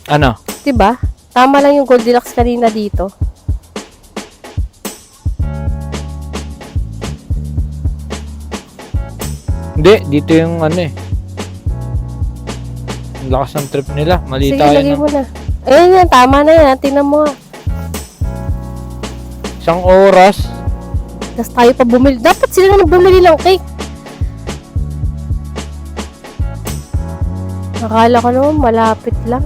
Ano? Diba? Tama lang yung Goldilocks kanina dito. Hindi, dito yung ano eh. Ang lakas ng trip nila. Mali Sige, tayo lagay na. mo na. Ayun yan, tama na yan. Tingnan mo nga. Isang oras. Tapos tayo pa bumili. Dapat sila na bumili ng cake. Akala ko naman malapit lang.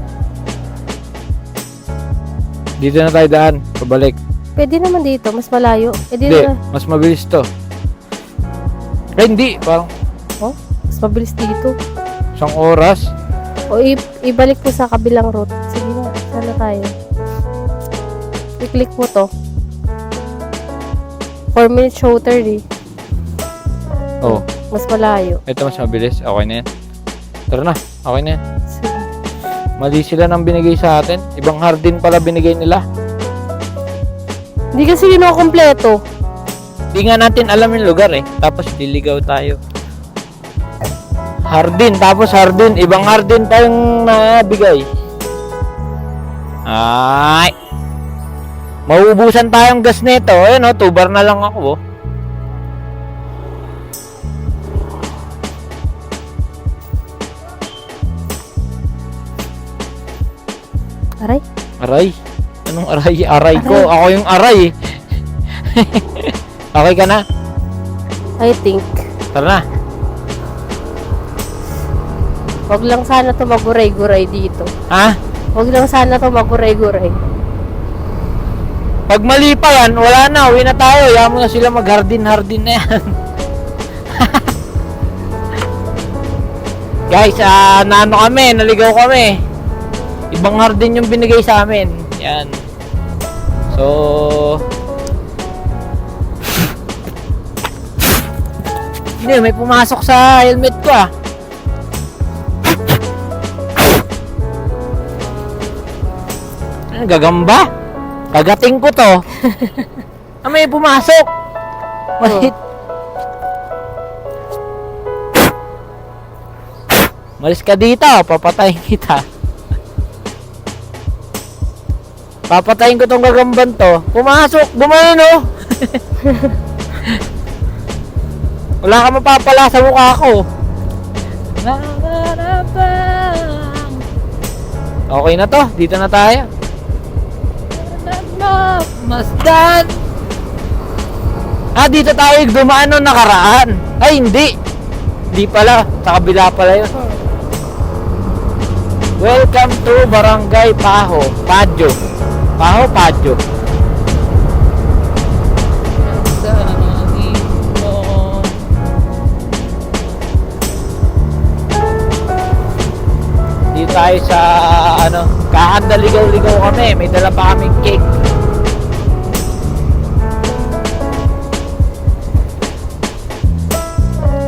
Dito na tayo daan. Pabalik. Pwede naman dito, mas malayo. Pwede Hindi, na. mas mabilis to. Eh, hindi. Parang Oh, mas mabilis dito. isang oras. O ibalik mo sa kabilang route. Sige na, sana tayo. I-click mo to. 4 minutes shorter eh. Oh, Mas malayo. ito mas mabilis. Okay na yan. Tara na. Okay na yan. Sige. Mali sila nang binigay sa atin. Ibang hardin pala binigay nila. Hindi kasi kompleto. Di nga natin alam yung lugar eh. Tapos liligaw tayo. Hardin. Tapos hardin. Ibang hardin pa yung nabigay. Ay. Mauubusan tayong gas nito. Ayun oh, 2 bar na lang ako oh. Aray. Aray. Anong aray? Aray ko. Ako yung aray. Okay ka na? I think. Tara na. Wag lang sana to maguray-guray dito. Ha? Wag lang sana to maguray-guray. Pag mali pa yan, wala na. Uwi na tayo. Hayaan mo na sila mag-hardin-hardin na yan. Guys, naano kami. Naligaw kami. Ibang hardin yung binigay sa amin. Yan. So... Hindi, may pumasok sa helmet ko ah. Ano, gagamba? Kagating ko to. May pumasok. Malit. Malis ka dito, papatayin kita. Papatayin ko tong gagamban to. Pumasok, gumanon oh. Wala ka mapapala sa mukha ko. Okay na to, dito na tayo. Masdan. Dito tayo dumaan nung nakaraan. Ay, hindi. Hindi pala, sa kabila pala yun. Welcome to Barangay Paho, Padyo. Paho, Padyo. Dito tayo sa ano, kahanda ligaw-ligaw kami. May dala pa kaming cake.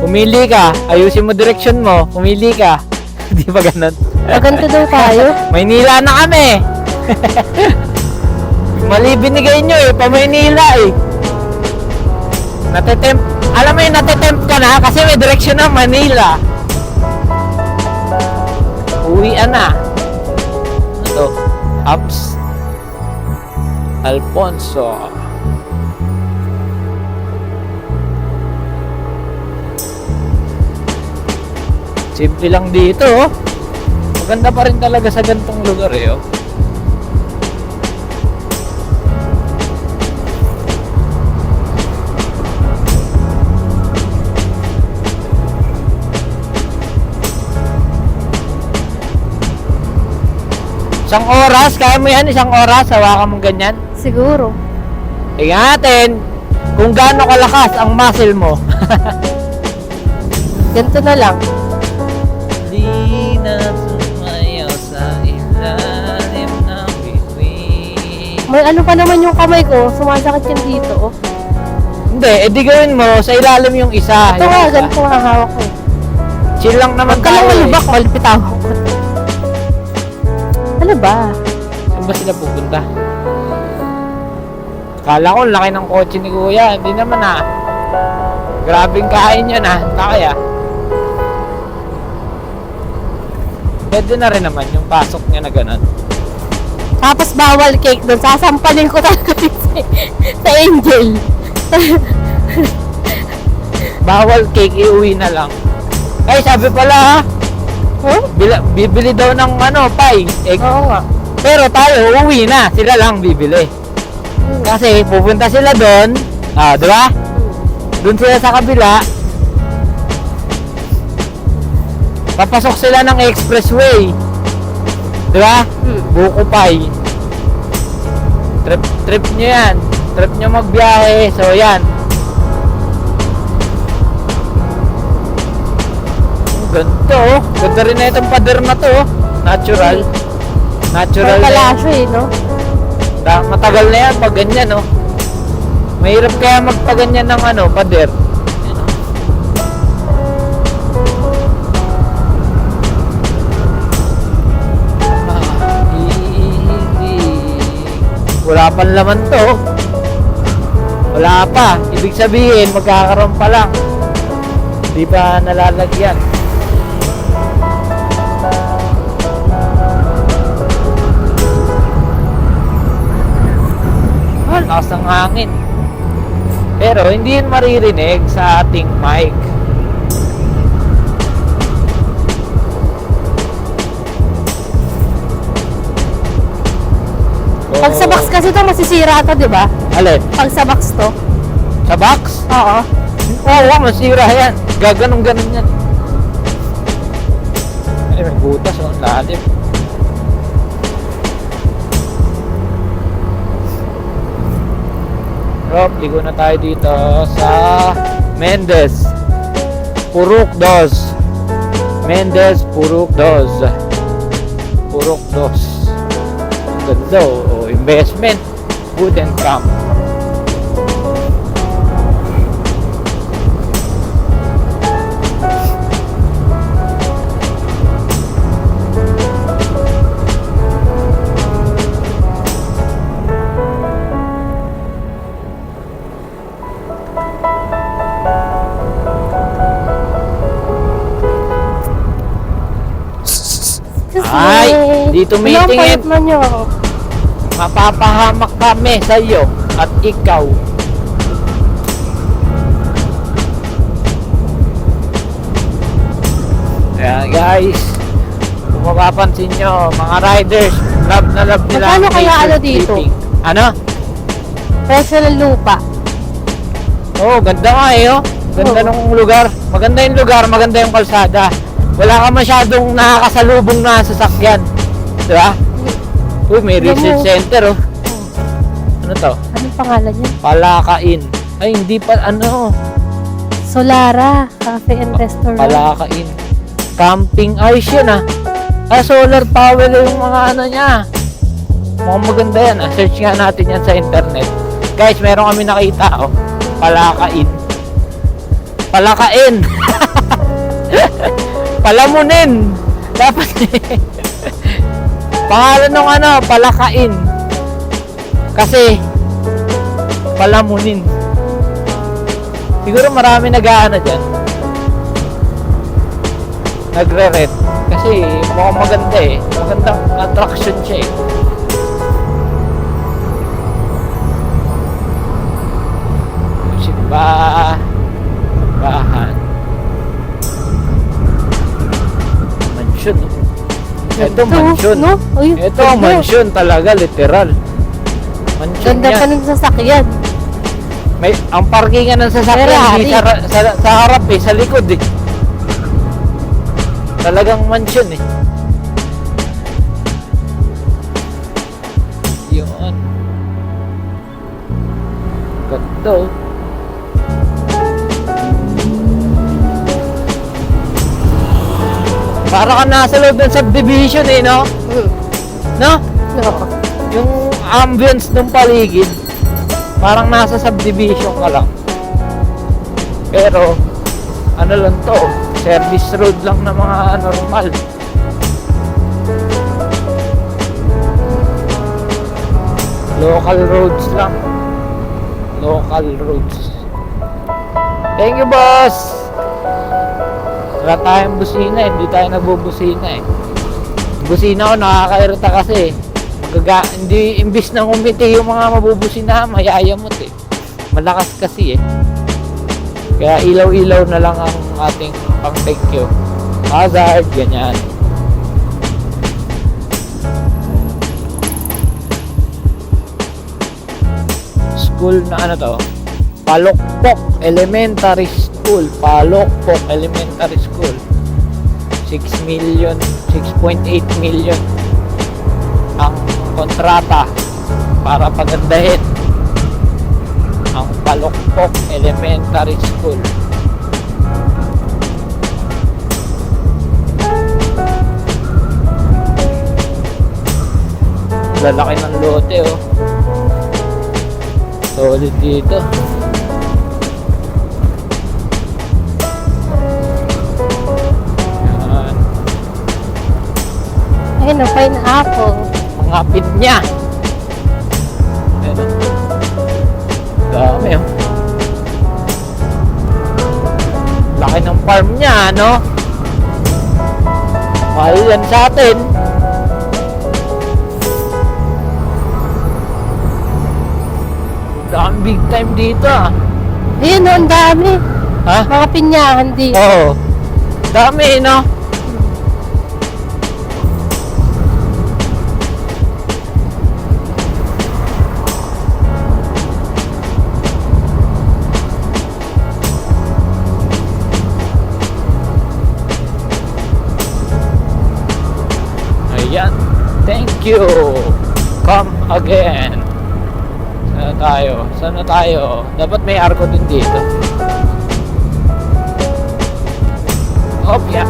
Pumili ka, ayusin mo direksyon mo. Pumili ka. Di ba ganun? Maganto daw tayo. Maynila na kami. Mali binigay nyo eh, pa Maynila eh. Natetempt, alam mo yung natetempt ka na kasi may direksyon ng Manila. Uwian na. Ito, Ups Alfonso. Simple lang dito oh. Maganda pa rin talaga sa gantong lugar eh oh. Isang oras, kaya mo yan? Isang oras, hawakan mong ganyan? Siguro. Tingnan natin kung gaano kalakas ang muscle mo. Ganito na lang. Di na sumayaw sa ilalim ng bituin. May ano pa naman yung kamay ko. Sumasakit yan dito. Oh. Hindi, edi gawin mo sa ilalim yung isa. Ito yung nga, isa. ganito nga hawak ko. Chill lang naman Huwag ka lang tayo malubak, malipit ako. Ano ba? Saan ba sila pupunta? Kala ko laki ng kotse ni kuya. Hindi naman ah. Grabing kain yan ah. Laki ah. pwede na rin naman yung pasok niya na ganun. Tapos bawal cake doon. Sasampalin ko talaga sa Angel. Bawal cake, iuwi na lang. Ay, sabi pala ha, Huh? bibili daw ng pie. Oo nga. Pero tayo, uuwi na. Sila lang bibili. Kasi pupunta sila doon. Di ba? Doon sila sa kabila. Papasok sila ng expressway. Di ba? Buko Pie. Trip nyo yan. Trip nyo magbiyahe. So yan. Ganito oh. Ganda rin na itong pader na to oh. Natural. Natural na yan. Palasyo no? Matagal na yan pag ganyan oh. Mahirap kaya magpaganyan ng pader. Yan, oh. Wala pang laman to oh. Wala pa. Ibig sabihin magkakaroon pa lang. Hindi pa nalalagyan. Lakas ng hangin. Pero hindi yun maririnig sa ating mic. Pag sa box kasi to masisira to, di ba? Alin? Pag sa box to. Sa box? Oo. Oo, masira yan. Gaganong-ganon yan. Ay, may butas oh, lalim. Rob, ligo na tayo dito sa Mendez Purok Dos. Mendez Purok Dos. Purok Dos. Ang ganda oh, investment. Wooden camp. Ay, dito meeting Ano nyo? mapapahamak kami sa iyo at ikaw. Ayan guys, kung mapapansin nyo, mga riders, love na love nila. Magkano ang kaya nature ano dito? sleeping. Ano? Presyo ng lupa. Oo, ganda nga eh oh. Ganda Oo. ng lugar. Maganda yung lugar, maganda yung kalsada. Wala ka masyadong nakakasalubong na sasakyan. Di ba? Uy, may Alam research mo- center oh. Ano to? Anong pangalan niya? Palakain. Ay, hindi pa, Solara Cafe and Restaurant. Palakain. Camping ice yun ah. Solar power yung mga niya. Mukhang maganda yan ah. Search nga natin yan sa internet. Guys, meron kami nakita oh. Palakain. Palakain. Palamunin. Dapat pangalan nung palakain. Kasi palamunin. Siguro marami nag-aano dyan. Nagre-rent. Kasi mukhang maganda eh. Magandang attraction siya eh. Simbahan. Mansion. Ito mansion. No? Uy, Ito ganda. mansion talaga, literal. Mansion Ganda pa yan. ng sasakyan. Ang parkingan ng sasakyan Ferrari. di sa harap eh, sa likod eh. Talagang mansion eh. Yun. Ganda oh. Para ka nasa loob ng subdivision eh, no? No? No. Yung ambience ng paligid, parang nasa subdivision ka lang. Pero, ano lang to, service road lang na mga normal. Local roads lang. Local roads. Thank you, boss! Wala tayong busina, hindi tayo nagbubusina eh. Busina ko nakakairita kasi. Hindi, imbis na umiti yung mga mabubusina, mayayamot eh. Malakas kasi eh. Kaya ilaw-ilaw na lang ang ating pang thank you. Hazard, ganyan. School na ano to? Palokpok Elementary School. Palokpok Elementary School. 6 million, 6.8 million ang kontrata para pagandahin ang Palokpok Elementary School. Lalaki ng lote oh. Solid dito. Yan. Ayun na, pineapple. Mga pinya. Ayan oh. Dami oh. Laki ng farm niya, no? Mahal yan sa atin. Dami big time dito ah. Ayun, ang dami. Ha? Mga pinyahan dito. Oo. Dami, no? Ayan. Thank you. Come again. Sana tayo? Sana tayo? Dapat may arko din dito. Oh, yeah.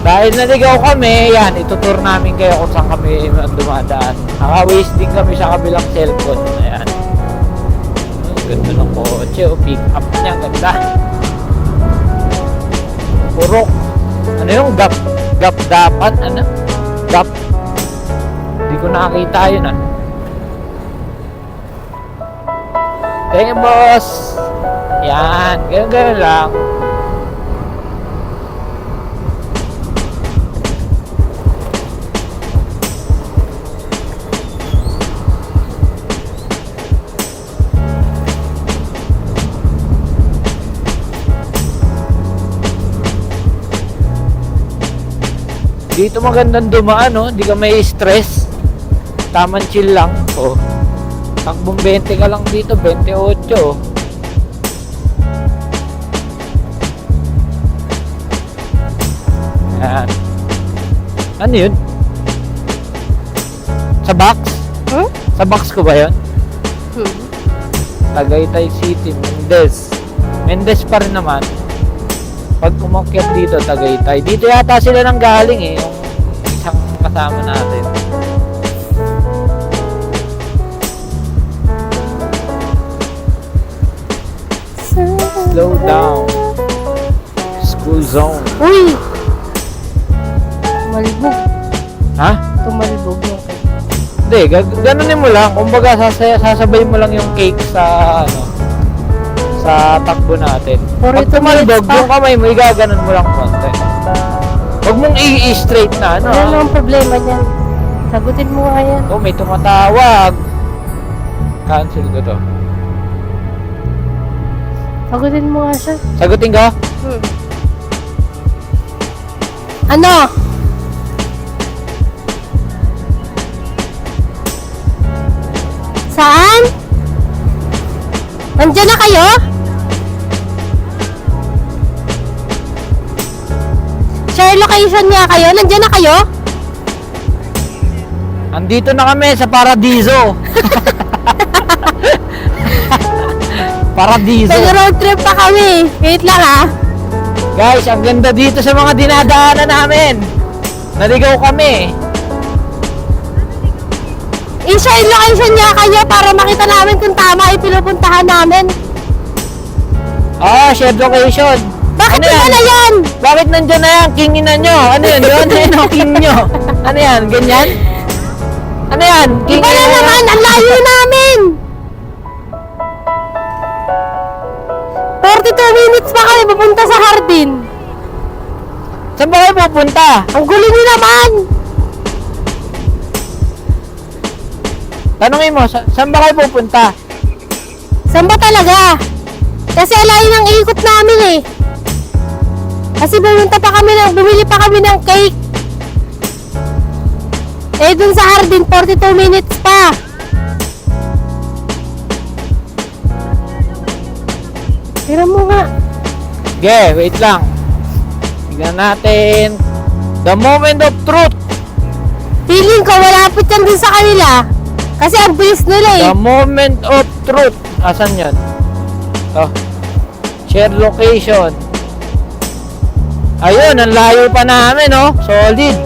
Dahil naligaw kami, yan, itutur namin kayo kung saan kami dumadaan. Naka-waste din kami sa kabilang cellphone. Ayan. Ang ganda ng kotse, oh, pick up niya, ganda. Purok. Ano yung gap? Gap dapat? Ano? Gap? Hindi ko nakakita yun ah. Thank you, boss. Yan, ganun lang. Dito magandang dumaan, no? Hindi ka may stress. Tamang chill lang. Oh. Takbong 20 ka lang dito, 28. Oh. Yan. Ano yun? Sa box? Hmm? Sa box ko ba yun? Hmm. Tagaytay City, Mendez. Mendez pa rin naman. Pag umakyat dito, Tagaytay. Dito yata sila nang galing eh. Yung isang kasama natin. Slow down. School zone. Uy! Tumalbog. Ha? Tumalbog yung cake. Hindi, ganunin mo lang. Kumbaga, sasabay mo lang yung cake sa, ano, sa takbo natin. Pag 42 tumalbog, minutes pa. yung kamay mo, igaganon mo lang konti. Huwag mong i-straight na, ano. Ano ang problema niyan? Sagutin mo nga yan. Oh, may tumatawag. Cancel ko to. Sagutin mo nga siya. Sagutin ko? Hmm. Ano? Saan? Nandiyan na kayo? Share location niya kayo? Nandiyan na kayo? Andito na kami sa Paradiso. Paradiso. Nag-road trip pa kami. Wait lang ah. Guys, ang ganda dito sa mga dinadaanan namin. Naligaw kami. I-share location niya kayo para makita namin kung tama yung pinupuntahan namin. Ah, shared location. Bakit Ano iba yan? na yan? Bakit nandyan na yan? Kinginan nyo. Ano yan? Yun, ayun o, king nyo. Ano yan? Ganyan? Ano yan? Iba na naman. Ang layo namin. 42 minutes pa kami pupunta sa Hardin. Saan ba kayo pupunta? Ang gulo niyo naman! Tanungin mo, saan ba kayo pupunta? Saan ba talaga? Kasi alayin ang ikot namin eh. Kasi bumili pa kami ng cake. Eh dun sa Hardin, 42 minutes pa. Tira mo nga. Okay, wait lang. Tignan natin. The moment of truth. Feeling ko malapit yan dun sa kanila. Kasi ang bilis nila eh. The moment of truth. Asan yun? Oh. Share location. Ayun, ang layo pa namin, oh. Solid.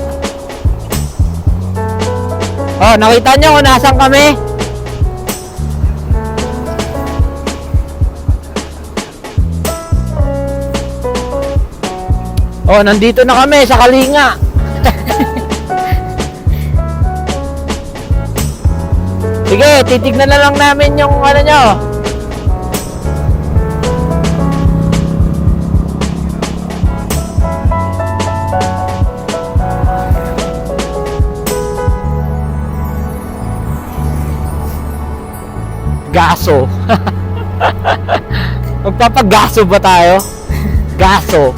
Oh, nakita nyo kung nasan kami? Oh, nandito na kami sa Kalinga. Sige, titignan na lang namin yung ano nyo. Gaso. Magpapagaso ba tayo? Gaso.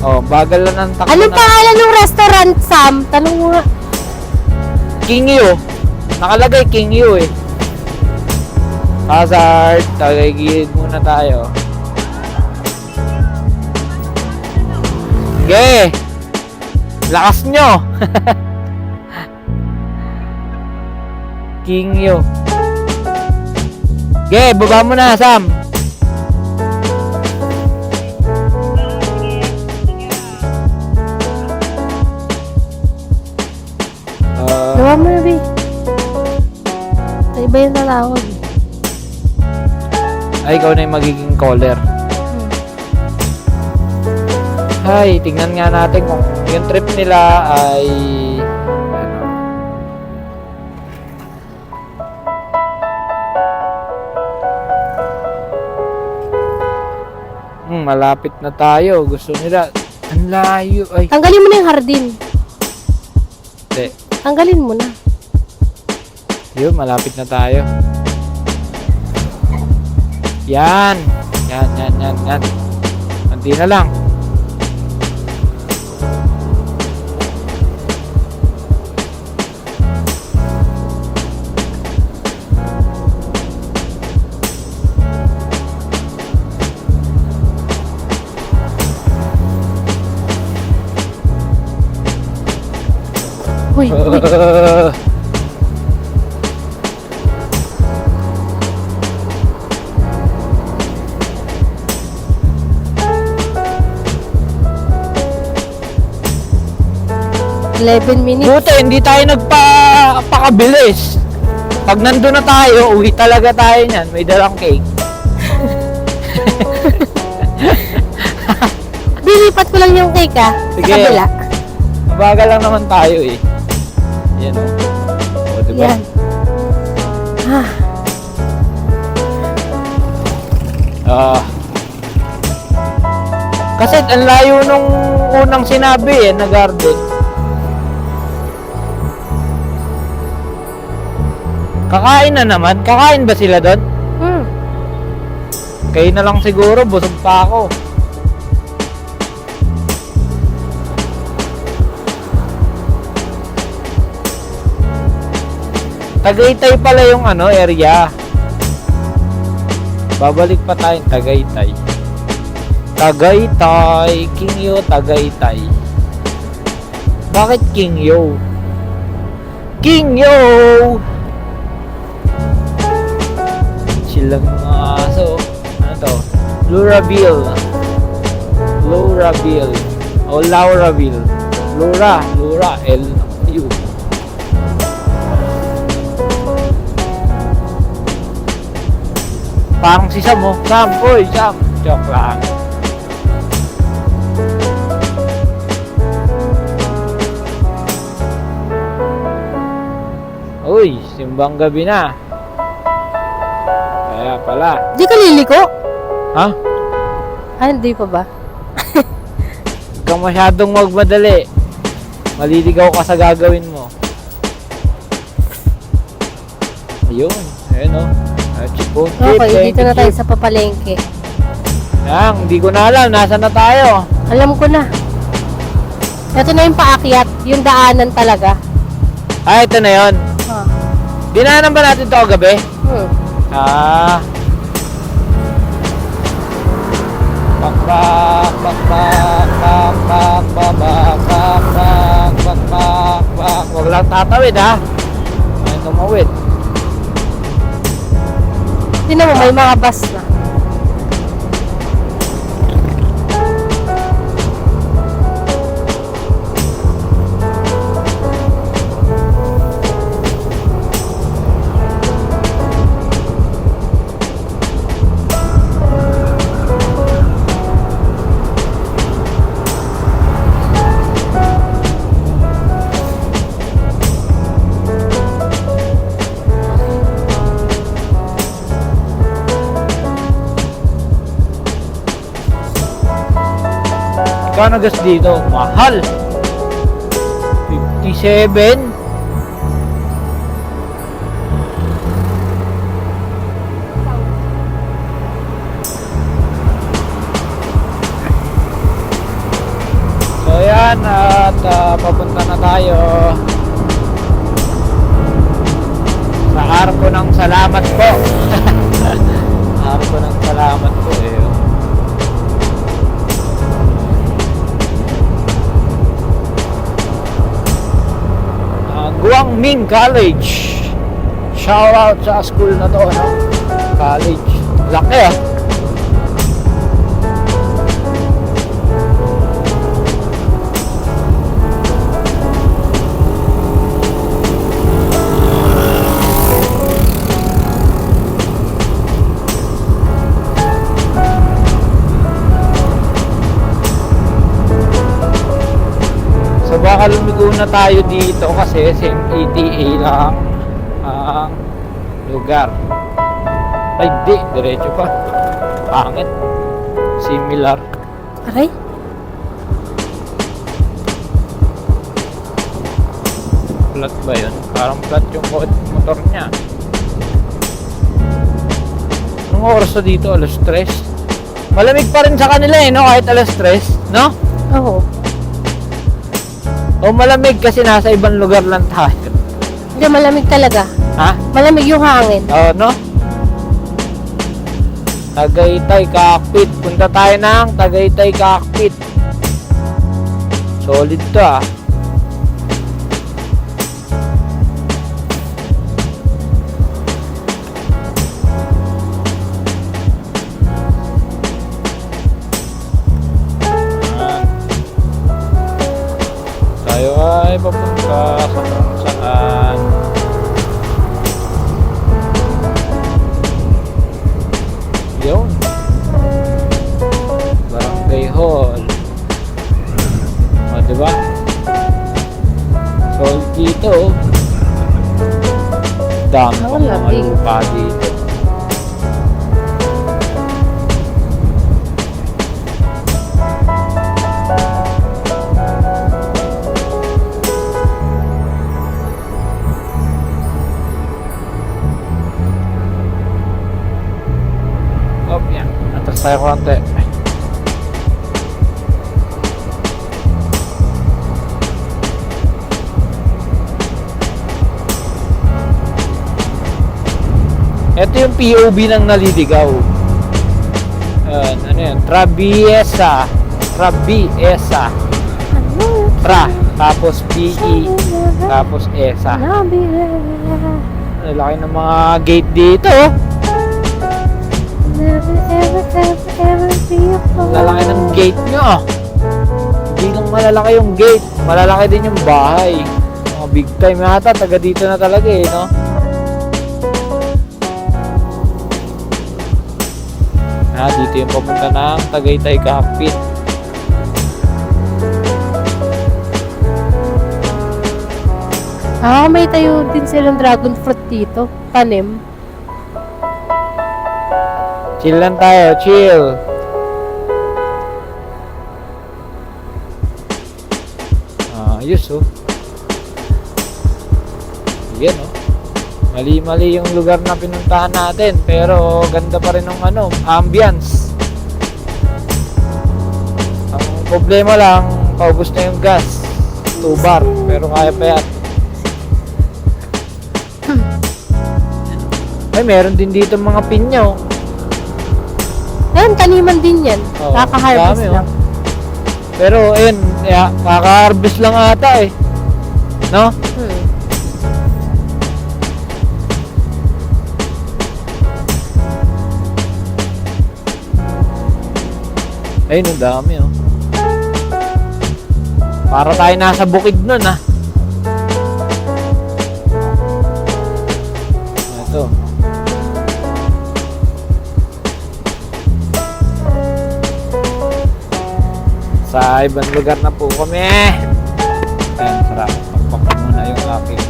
Oh, bagal lang ng takbo. Anong pangalan ng restaurant, Sam? Tanong mo nga. King Yu. Nakalagay King Yu eh. Hazard. Tagay-gilid muna tayo. Sige. Lakas nyo. King Yu. Sige, baba mo na, Sam. Gawa mo na, Bey. Sa iba yung tatawag. Ay, ikaw na yung magiging caller. Ay, tingnan nga natin kung yung trip nila ay malapit na tayo. Gusto nila. Ang layo. Ay, Tanggalin mo na yung Hardin. hindi. Tanggalin mo na. Yun, malapit na tayo. Yan. Yan. Kunti na lang. Uy. 11 minutes. Buti, hindi tayo nagpakabilis. Pag nandun na tayo, uwi talaga tayo niyan. May dalang cake. Dilipat ko lang yung cake Sige. sa kabila. Mabagal lang naman tayo eh. Yan o. O, diba? Yan. Ah, Kasi ang layo nung unang sinabi eh, na garden. Kakain na naman. Kakain ba sila doon? Kayo na lang siguro, busog pa ako. Tagaytay pala yung ano, area. Babalik pa tayong Tagaytay. Tagaytay, King Yu, Tagaytay. Bakit King Yu? King Yu! Silang mga aso. Ano to? Luraville. Luraville. O Lauraville. Lura, L-U. Parang si Sam, oh. Sam, oy, Sam. Joke lang. Uy, simbang gabi na. Kaya pala. di ka liliko? Ha? Ah, hindi pa ba? Huwag kang masyadong magmadali. Maliligaw ka sa gagawin mo. Ayun. Ayun o. Chipon. Okay, dito na tayo sa papalengke. Yan, hindi ko na alam. Nasaan na tayo? Alam ko na. Ito na yung paakyat, yung daanan talaga. Ah, ito na yun. Ah. Dinaanan ba natin ito kagabi? Hmm. Ah. Bakbak, bakbak, bakbak, bakbak, bakbak, bakbak, bak. Huwag lang tatawid ha. Ay, tumawid. Tingnan mo, may mga bus na. Kano gas dito? Mahal. 57. So yan at papunta na tayo sa Arko ng Salamat po. Arko ng Salamat po eh. Guangming College. Shout out sa school na to, no? College. Laki ah. So baka lumigo na tayo dito kasi same ETA lang ang lugar. Ay di, diretso pa. Pangit. Similar. Aray? Flat ba yun? Parang flat yung motor niya. Anong oras na dito? Alas 3? Malamig pa rin sa kanila eh, no? Kahit alas 3, no? Oo. O malamig kasi nasa ibang lugar lang tayo. Hindi, malamig talaga. Ha? Malamig yung hangin. Oo, no? Tagaytay Cockpit. Punta tayo ng Tagaytay Cockpit. Solid to ah. Tayo ay papunta sa kung saan. Yun. Barangay Hall. O, diba? So, dito, oh. Dami Ang pang mga lamig. lupa dito. Oh, yan. Atras tayo konti. Ito yung POV ng naliligaw. Ano yan? Trabiesa. Trabiesa. Ano? Tra. Tapos PE. Tapos ESA. Ang laki ng mga gate dito. Oh. Never, ever, ever, ever be Ang lalaki ng gate nyo. Hindi lang malalaki yung gate. Malalaki din yung bahay. Mga big time yata. Taga dito na talaga eh, no? Dito yung papunta ng Tagaytay Cockpit. May tayo din silang dragon fruit dito. Tanim. Chill lang tayo, chill. Ayos oh. Yan oh. Mali-mali yung lugar na pinuntahan natin, pero ganda pa rin ng ano, ambience. Ang problema lang, paubos na yung gas. 2 bar, pero kaya pa yan. Ay, meron din dito mga pinya oh. Ayan, taniman din yan. Oo, Kaka-harvest dami, lang. Pero ayun, kaka-harvest lang ata eh. No? Ayun, ang dami oh. Para tayo nasa bukid nun ah. Ito. Sa ibang lugar na po kami. Ayan, sarap. Pakpak muna yung aking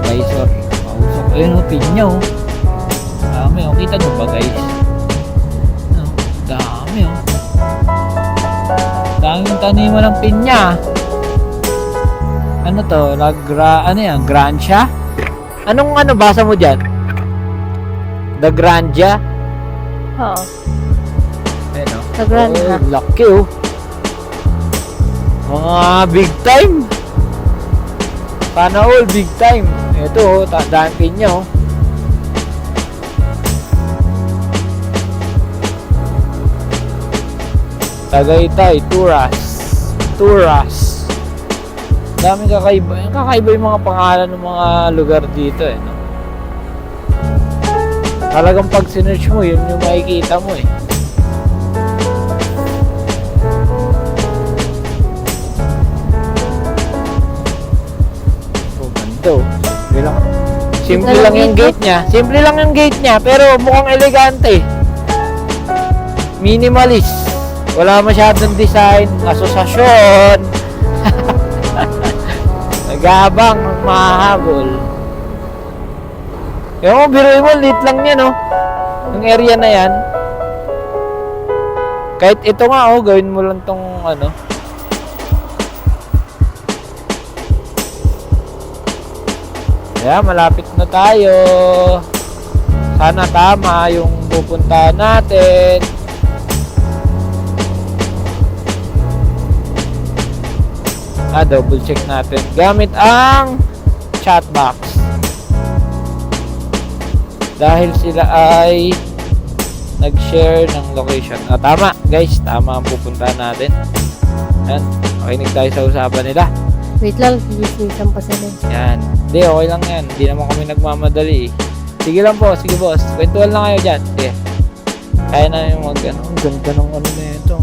visor. Mausok. Ayun oh, pinya oh. Dami oh. Kita nyo ba guys? Dami oh. Daming taniman ng pinya. Ano to? Ano yan? Grancia? Anong ano basa mo dyan? The Grandia? Oo. Ayun oh. The Grandia. Oh, laki oh. Mga big time. Sana all big time. Ito oh. Daming pinya oh. Tagaytay, Turas. Daming kakaiba. Kakaiba yung mga pangalan ng mga lugar dito eh. No? Talagang pag sinearch mo, yun yung makikita mo eh. Oh, ganda oh. Simple lang yung gate niya. Simple lang yung gate niya, pero mukhang elegante. Minimalist. Wala masyadong design, asosasyon. Nag-aabang ng mahabol. Yung mo, biruin mo, lit lang yan, no? Yung area na yan. Kahit ito nga, oh, gawin mo lang tong, ano. Kaya, malapit na tayo. Sana tama yung pupuntahan natin. Double check natin gamit ang chat box dahil sila ay nag-share ng location. Tama guys, tama ang pupuntahan natin. Yan, makinig tayo sa usapan nila. Wait lang, gigismisan pa sila. Yan, hindi, okay lang yan, hindi naman kami nagmamadali. Sige lang po, sige boss, kwentuhan lang kayo dyan. Sige, kaya na yung ang ganda ng ano na ito.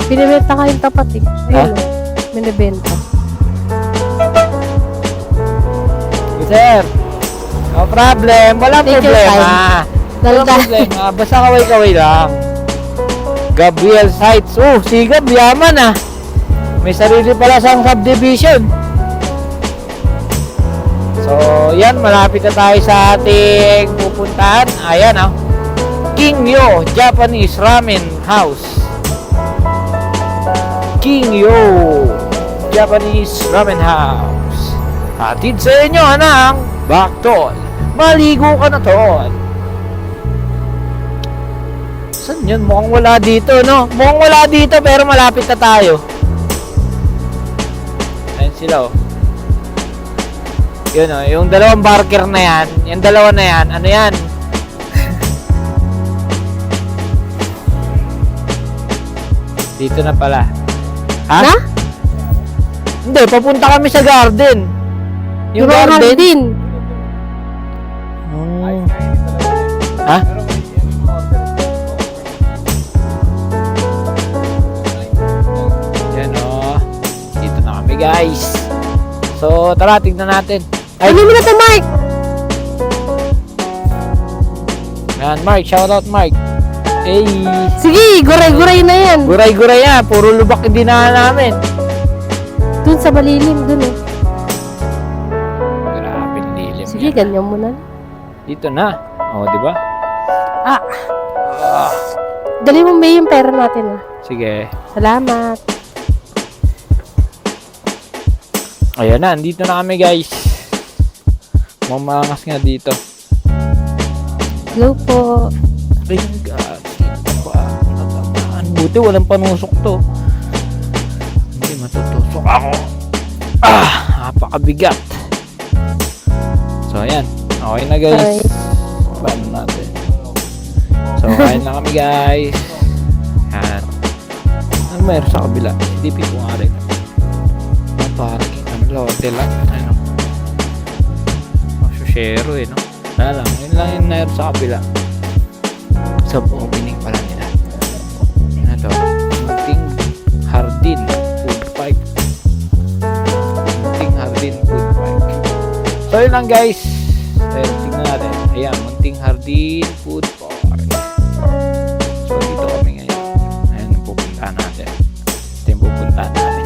Pinibenta ka yung tapat eh. Ha? Ayun, binibenta. Sir, no problem. Walang Take your problema. Walang Dalda. problema. Basta kaway-kaway lang. Gabriel Sites. Oh, si Gab, yaman ah. May sarili pala siyang subdivision. So, yan. Malapit na tayo sa ating pupuntahan. Ayan ah. King Yo Japanese Ramen House. King Yo Japanese Ramen House. Hatid sa inyo ng Bactol. Maligo ka na tol. Saan yun? Mukhang wala dito, no? Mukhang wala dito pero malapit na tayo. Ayun sila, oh. Yun, oh. Yung dalawang barker na yan. Yung dalawa na yan. Ano yan? Dito na pala. Ha? Na? Hindi, papunta kami sa garden. Yung Yung garden? Ha? Yan o. Dito na kami guys. So, tara, tignan natin. Ay, Ano mo na to, Mark? yan, Mark. Shoutout, Mark. Hey. Sige, guray-guray na yan. Guray-guray yan. Puro lubak yung dinaan namin. Dun sa malilim, dun eh. Grabe, lilim Sige, yan. ganyan mo na. Dito na. O, di ba? Ah, dali mo may yung pera natin ah. Sige. Salamat. Ayan na, andito na kami guys. Mamangas nga dito. Hello po. Ring God. Dito pa. Natamaan. Buti walang panusok to. Hindi matutusok ako. Napakabigat. So ayan. Okay na guys. Paano natin? So kain na kami guys. Ayan. Ano mayroon sa kabila? DP ko nga rin. Parking. Ano hotel lang. Ano? Shero no? Wala lang. Yun lang yung mayroon sa kabila. Sub opening pala nila. Ano to? Munting Hardin Food Park. Munting Hardin Food Park. So yun lang guys. Ayan, tingnan natin. Ayan, Munting Hardin Food Park. So dito kami ngayon. Ayan yung pupuntahan natin. Ito yung pupuntahan natin.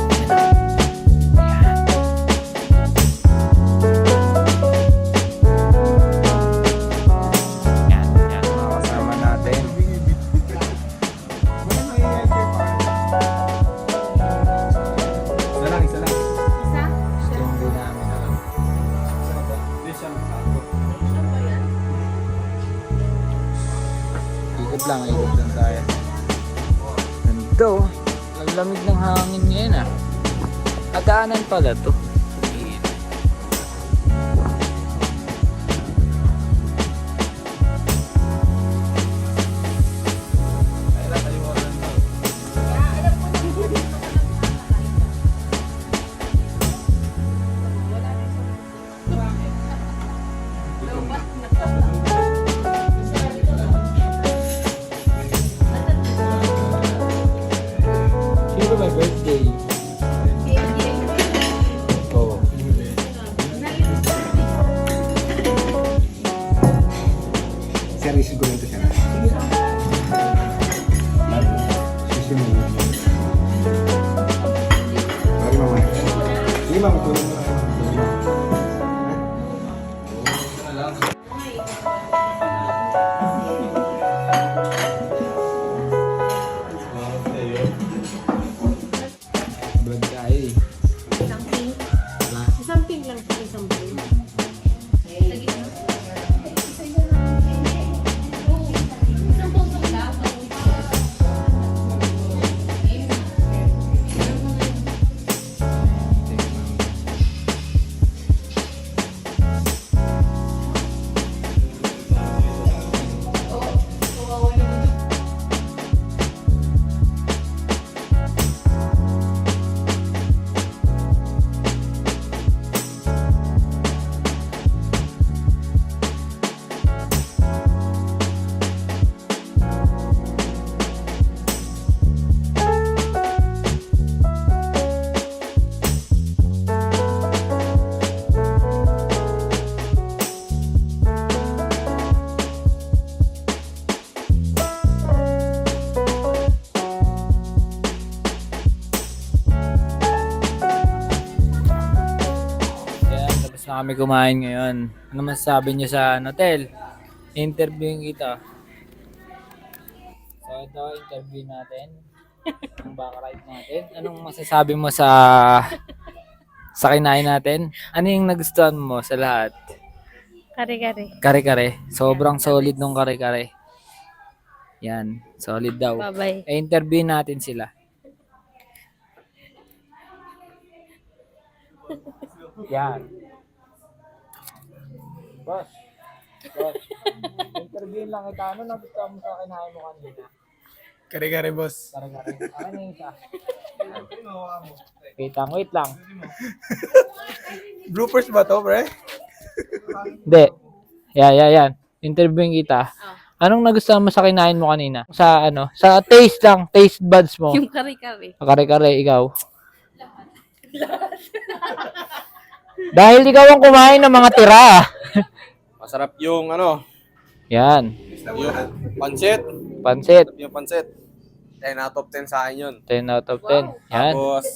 Ikot lang tayo. Ganito. Ang lamig ng hangin ngayon ah. Agaanan pala to. Sino may birthday? Oo. Service ko nito siya. Susunod. Sorry, mama. Hindi, mama. Tulong mo lang. Brad tayo eh. Isang ping lang sa isang bowl. Na kami kumain ngayon. Ano masasabi niyo sa hotel? Interviewing kita. So ito, interview natin. Ang backlight natin. Anong masasabi mo sa kinain natin? Ano yung nagustuhan mo sa lahat? Kare-kare. Kare-kare. Sobrang solid nung kare-kare. Yan. Solid daw. Bye-bye. Interview natin sila. Yan. Boss. Interview lang kita. Ano nagustuhan mo sa kinain mo kanina? Kare-kare, boss. Kare-kare. Ano yung isa? Wait lang. Bloopers ba to, pre? Hindi. Yan. Interviewing kita. Anong nagustuhan mo sa kinain mo kanina? Sa taste lang, taste buds mo. Yung kare-kare. Kare-kare, ikaw. Dahil ikaw ang kumain ng mga tira. Masarap yung Yan. yung pansit. Pansit. Yung pansit. 10 out of 10 sa akin yun. 10 out of 10. Yan. Tapos,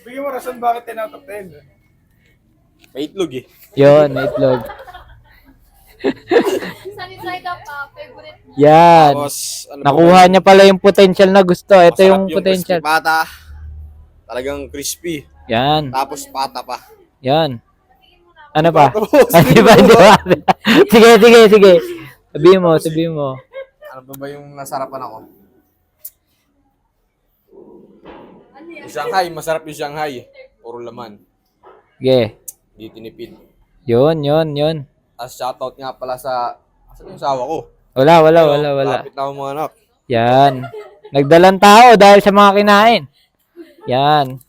Bigyan mo rason bakit 10 out of 10. may itlog eh. Yun, itlog. Sunny side up, favorite. Yan. Tapos, Nakuha niya pala yung potential na gusto. Ito yung Masarap potential. crispy pata. Talagang crispy. Yan. Tapos pata pa. Yan. Ano pa? Tapos, Di ba? Sige. Sabihin mo. Ano ba yung nasarapan ako? Yung Shanghai, masarap yung Shanghai. Puro laman. Sige. Di tinipid. Yun. Tapos shoutout nga pala sa... Asan yung sawa ko? Wala. Lapit na ako mga anak. Yan. Nagdalang tao dahil sa mga kinain. Yan.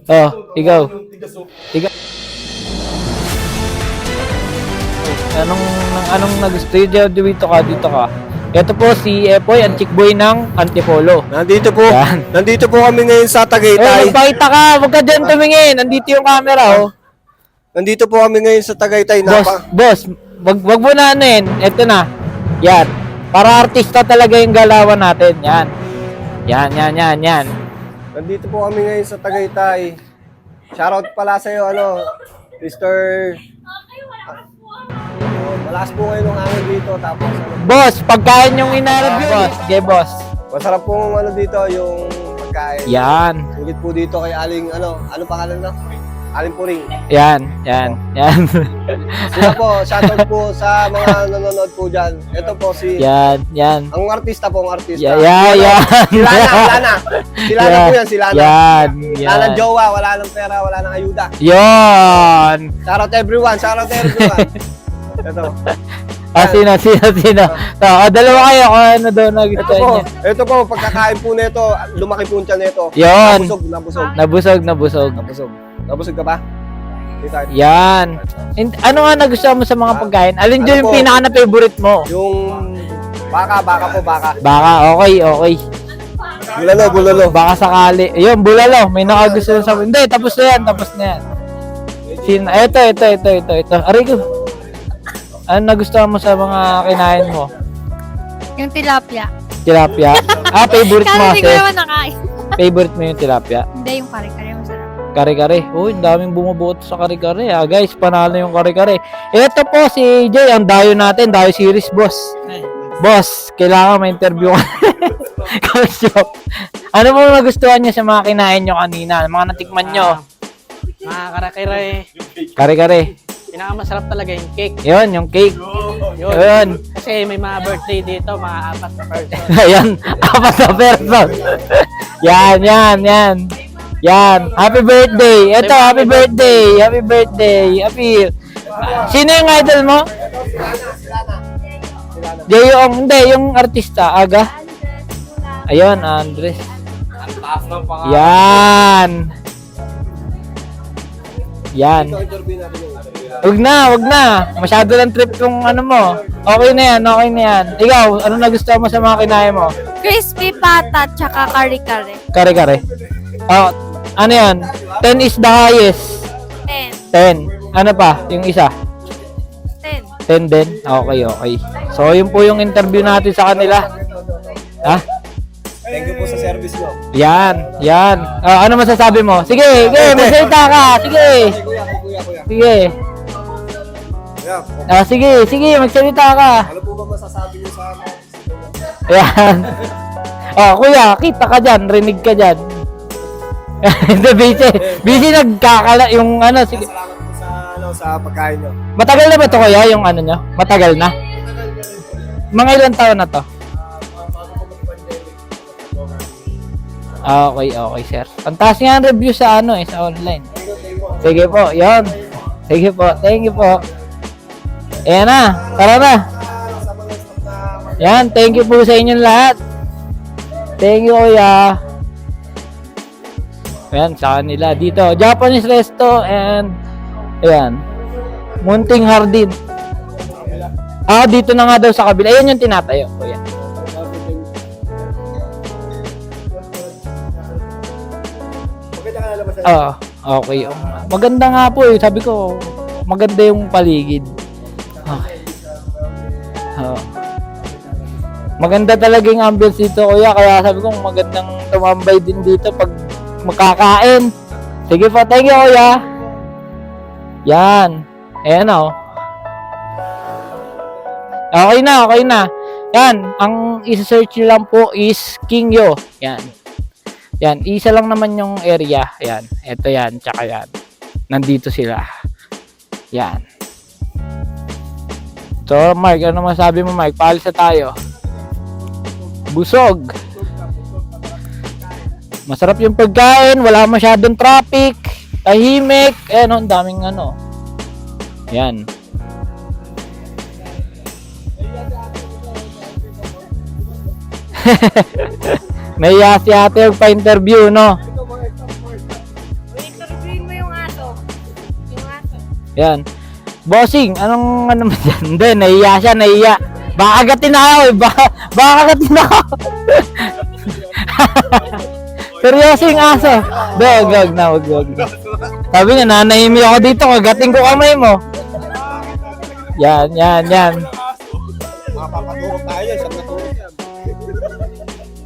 Oh, ikaw. Anong nagustuhan dito ka? Ito po si Epoy, ang chickboy ng Antipolo. Nandito po. Yan. Nandito po kami ngayon sa Tagaytay. Magpakita ka, huwag ka dyan tumingin. Nandito yung camera, oh. Nandito po kami ngayon sa Tagaytay. Boss, wag mo na anin. Ito na. Yan. Para artista talaga yung galawan natin. Yan. Yan. Nandito po kami ngayon sa Tagaytay. Shoutout pala sa iyo, Mr. Malakas po ngayon ng hangin dito. Tapos, Boss, pagkain yung ina-review. Boss, okay, boss. masarap pong dito, yung pagkain. Yan. Sulit po dito kay Aling, ano pangalan na? Aling Puring. Yan. Sila po, shoutout po sa mga nanonood po dyan. Ito po si... Yan. Ang artista. Yan. Sila na po yan, sila na. Yan. Wala nang jowa, wala nang pera, wala nang ayuda. Yan. Shoutout everyone. Ito. Sino? Dalawa kayo kung ano daw nagustuhan niya. Ito po, pagkakain po nito, lumaki po siya nito. Yun. Nabusog. Nabusog ka ba? Dito. Yan. Ano nga nagustuhan mo sa mga pagkain? Alin dyan yung pinaka na favorite mo? Yung baka. Baka, okay. Bulalo. Baka sakali. Ayun, bulalo. May nakagustuhan sa... Hindi, tapos na yan. Ito. Aray ko. Ano nagustuhan mo sa mga kinain mo? Yung tilapia. Tilapia? Favorite mo Kasi kasi. hindi ko naman nakain. Favorite mo yung tilapia? Hindi, yung kare-kare masarap. Kare-kare. Uy, ang daming bumubuot sa kare-kare. Guys, panalo yung kare-kare. Ito po si Jay, ang dayo natin. Dayo series, boss. Boss, kailangan may interview ka. Ano mo nagustuhan niyo sa mga kinain nyo kanina? Mga natikman nyo? Mga karakere, Kare-kare. pinakamasarap talaga yung cake. Yun, yung cake. Yun. Kasi may mga birthday dito, mga 4 na person. Ayan, apat na person. Yan. Happy birthday. Ito, happy birthday. Sino yung idol mo? Hindi, yung artista. Aga? Ayun, Andres. Ang taas ng pangalan. Yan. Wag na. Masyado lang trip yung ano mo. Okay na yan. Ikaw, ano nagustuhan mo sa mga kinain mo? Crispy pata, tsaka kare-kare. Kare-kare. Oh, ano yan? 10 is the highest. 10. Ano pa? Yung isa? 10 din? Okay. So, yun po yung interview natin sa kanila. Ha? Thank you po sa service nyo. Yan. Ano masasabi mo? Sige, magsalita ka. Sige. Sige, magsalita ka. Ano po ba masasabi nyo sa akin? Yan. Kuya, kita ka dyan. Rinig ka dyan. Busy nagkakala yung ano. Sige. Salamat po sa pagkain nyo. Matagal na ba to kuya, yung ano nyo? Matagal na? Mga ilang taon na to? Okay, sir. Ang taas nga ang review sa sa online. Sige po, yun. Sige po, thank you po. Ayan na, tara na. Yan, thank you po sa inyong lahat. Thank you, kuya. Ayan, sa kanila dito. Japanese resto and ayan. Munting Hardin. Dito na nga daw sa kabila. Ayan yung tinatayo, kuya. Okay. Maganda nga po eh. Sabi ko, maganda yung paligid. Okay. Maganda talaga yung ambience dito, kuya. Kaya sabi ko, magandang tumambay din dito pag makakain. Sige po, thank you, kuya. Yan. Ayan o. Okay na. Yan. Ang isa-search nyo lang po is King Yo. Yan. Yan, isa lang naman yung area. Yan, eto yan, tsaka yan. Nandito sila. Yan. So, Mark, ano masabi mo, Mark? Paalis na tayo. Busog. Masarap yung pagkain, wala masyadong traffic, tahimik, ang daming ano. Yan. May si ate pa-interview, no? Interviewin mo yung aso. Yung aso. Yan. Bossing, anong ano mo dyan? Hindi, nahiya siya, nahiya. Baka agatin na ako eh. Baka agatin na ako. Seryoso yung aso. Wag na. Sabi niya, nanahimik ako dito, kagating ko kamay mo. Yan. Mapapaturok tayo, saan naturok yan?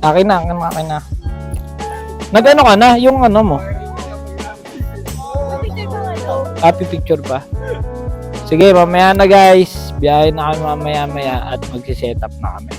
Akin na. Nag-ano ka na? Yung ano mo? Happy picture pa. Sige, mamaya na guys. Biyahe na kami mamaya at magsiset up na kami.